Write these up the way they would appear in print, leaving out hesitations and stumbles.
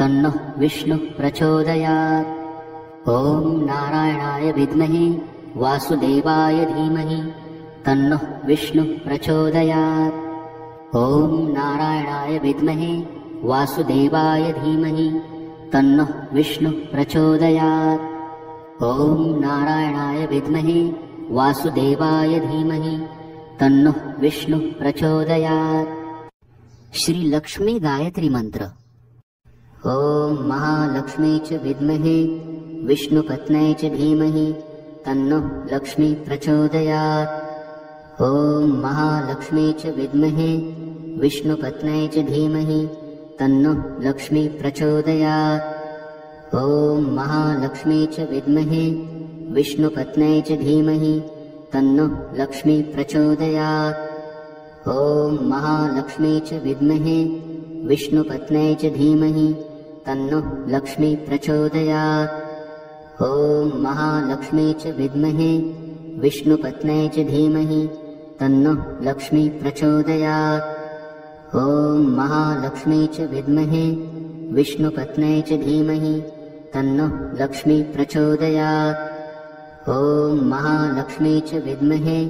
तन्नः विष्णुः प्रचोदयात्। ॐ नारायणाय विद्महे वासुदेवाय धीमहि तन्नः विष्णुः प्रचोदयात्। ॐ नारायणाय विद्महे वासुदेवाय धीमहि तन्नः विष्णुः प्रचोदयात्। ॐ नारायणाय विद्महे वासुदेवाय धीमहि तन्नः विष्णुः प्रचोदयात्। श्री लक्ष्मी गायत्री मंत्र। ॐ महालक्ष्मी च विद्महे विष्णुपत्न्यै च धीमहि तन्नः लक्ष्मी प्रचोदयात्। ॐ महालक्ष्मी च विद्महे विष्णुपत्न्यै च धीमहि तन्नः लक्ष्मी प्रचोदयात्। ॐ महालक्ष्मी च विद्महे विष्णुपत्न्यै च धीमहि तन्नः लक्ष्मी प्रचोदयात्। ॐ महालक्ष्मी च विद्महे विष्णुपत्न्यै च धीमहि तन्नः लक्ष्मी प्रचोदयात्। ॐ महालक्ष्मी च विद्महे विष्णुपत्न्यै च धीमहि तन्नः लक्ष्मी प्रचोदयात्। ॐ महालक्ष्मी च विद्महे विष्णुपत्न्यै च धीमहि तन्नः लक्ष्मी प्रचोदयात्। ॐ महालक्ष्मी च विद्महे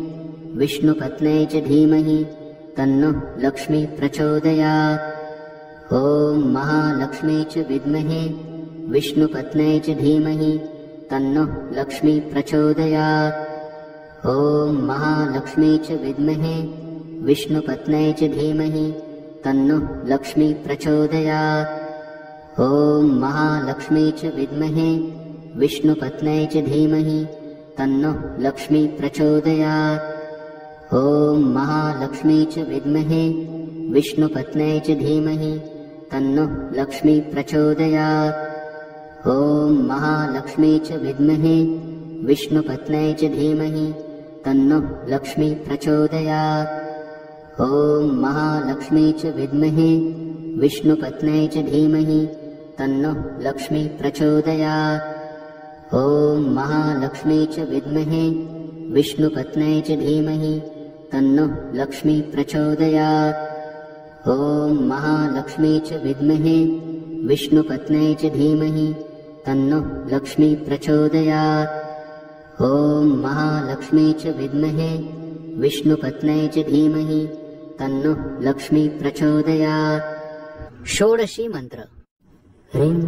विष्णुपत्न्यै च धीमहि तन्नः लक्ष्मी प्रचोदयात्। ॐ महालक्ष्मी च विद्महे विष्णुपत्न्यै च धीमहि तन्नः लक्ष्मी प्रचोदयात्। ॐ महालक्ष्मी च विद्महे विष्णुपत्न्यै च धीमहि तन्नः लक्ष्मी प्रचोदयात्। ॐ महालक्ष्मी च विद्महे विष्णुपत्न्यै च धीमहि तन्नः लक्ष्मी प्रचोदयात्। ॐ महालक्ष्मी च विद्महे विष्णुपत्न्यै च धीमहि तन्नः लक्ष्मी प्रचोदयात्। ॐ महालक्ष्मी च विद्महे विष्णुपत्न्यै च धीमहि तन्नः लक्ष्मी प्रचोदयात्। ॐ महालक्ष्मी च विद्महे विष्णुपत्न्यै च धीमहि तन्नः लक्ष्मी प्रचोदयात्। ॐ महालक्ष्मी च विद्महे विष्णुपत्न्यै च धीमहि तन्नः लक्ष्मी प्रचोदयात्। ॐ महालक्ष्मी च विद्महे विष्णुपत्न्यै च धीमहि तन्नः लक्ष्मी प्रचोदयात्। ॐ महालक्ष्मी च विद्महे विष्णुपत्न्यै च धीमहि तन्नः लक्ष्मी प्रचोदयात्। षोडशी मंत्र। ह्रीं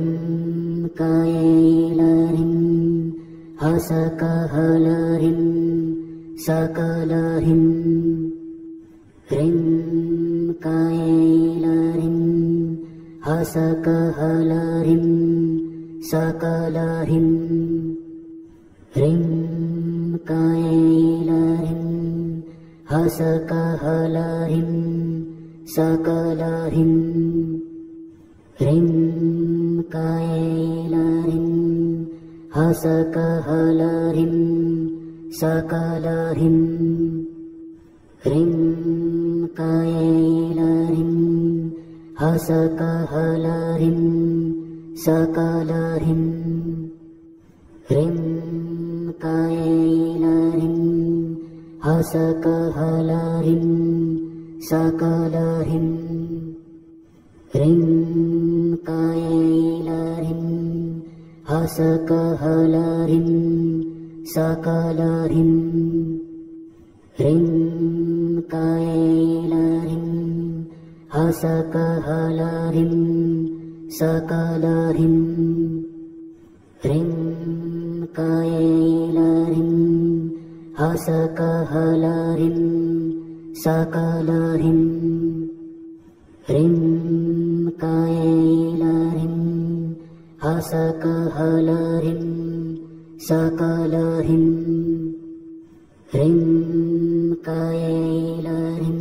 कैलह्रीं हसकहलह्रीं सकलह्रीं। ह्रीं कैलह्रीं हसकहलह्रीं सकलह्रीं। ह्रीं कैलह्रीं हसकहलह्रीं सकलह्रीं। ह्रीं कैलह्रीं हसकहलह्रीं सकलह्रीं। ह्रीं कैलह्रीं हसकहलह्रीं सकलह्रीं। ह्रीं कैलह्रीं हसकहलह्रीं सकलह्रीं। ह्रीं कैलह्रीं हसकहलह्रीं सकलह्रीं। ह्रीं कैलह्रीं हसकहलह्रीं सकलह्रीं। ह्रीं कैलह्रीं हसकहलह्रीं सकलह्रीं। ह्रीं कैलह्रीं हसकहलह्रीं सकलह्रीं। ह्रीं कैलह्रीं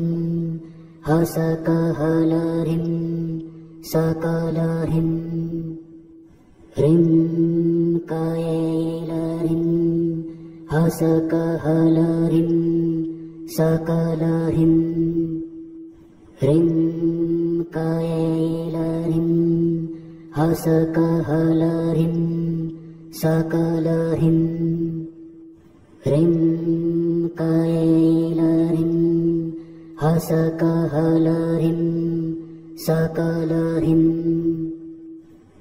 हसकहलह्रीं सकलह्रीं। ह्रीं कैलह्रीं हसकहलह्रीं सकलह्रीं। ह्रीं कैलह्रीं हसकहलह्रीं सकलह्रीं। ह्रीं कैलह्रीं हसकहलह्रीं सकलह्रीं।